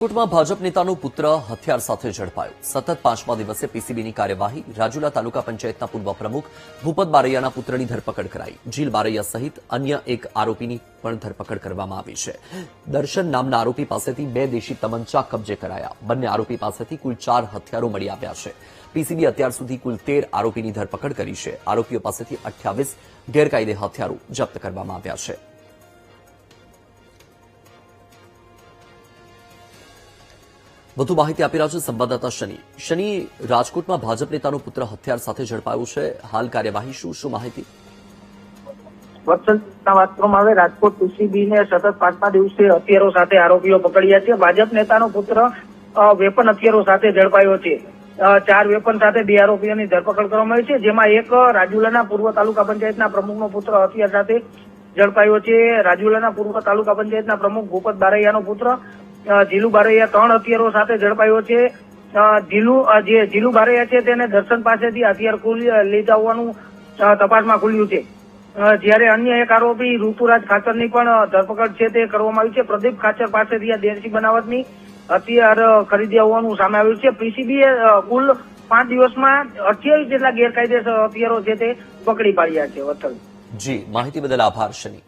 રાજકોટમાં ભાજપ નેતાનો પુત્ર હથિયાર સાથે ઝડપાયો. સતત 5મા દિવસે પીસીબીની કાર્યવાહી. રાજુલા તાલુકા પંચાયતના પૂર્વ પ્રમુખ ભૂપત બારૈયાના પુત્રની ધરપકડ કરાઈ. જીલ બારૈયા સહિત અન્ય એક આરોપીની પણ ધરપકડ કરવામાં આવી છે. દર્શન નામના આરોપી પાસેથી 2 દેશી તમંચા કબજે કરાયા. બંને આરોપી પાસેથી કુલ 4 હથિયારો મળી આવ્યા છે. પીસીબી અત્યાર સુધી કુલ 13 આરોપીની ધરપકડ કરી છે. આરોપીઓ પાસેથી 28 ગેરકાયદે હથિયારો જપ્ત કરવામાં આવ્યા છે. વધુ માહિતી આપી રહ્યા છે સંવાદદાતા શનિ. રાજકોટમાં ભાજપ નેતાનો પુત્ર હથિયાર સાથે ઝડપાયો છે. હાલ કાર્યવાહી શું માહિતી? વાત કરવામાં આવે, રાજકોટ પીસીબીને સતત 5મા દિવસે હથિયારો સાથે આરોપીઓ પકડ્યા છે. ભાજપ નેતાનો પુત્ર વેપન હથિયારો સાથે ઝડપાયો છે. 4 વેપન સાથે 2 આરોપીઓની ધરપકડ કરવામાં આવી છે, જેમાં એક રાજુલાના પૂર્વ તાલુકા પંચાયતના પ્રમુખનો પુત્ર હથિયાર સાથે ઝડપાયો છે. રાજુલાના પૂર્વ તાલુકા પંચાયતના પ્રમુખ ભૂપત બારૈયાનો પુત્ર જીલુ બારૈયા 3 હથિયારો સાથે ઝડપાયો છે. જીલુ બારૈયા છે તેને દર્શન પાસેથી હથિયાર લઈ જવાનું તપાસમાં ખુલ્યું છે. જ્યારે અન્ય એક આરોપી ઋતુરાજ ખાચરની પણ ધરપકડ છે તે કરવામાં આવી છે. પ્રદીપ ખાચર પાસેથી આ દેશી બનાવટની હથિયાર ખરીદ્યા હોવાનું સામે આવ્યું છે. પીસીબીએ કુલ 5 દિવસમાં 28 જેટલા ગેરકાયદેસર હથિયારો છે તે પકડી પાડ્યા છે. જી, માહિતી બદલ આભાર શનિ.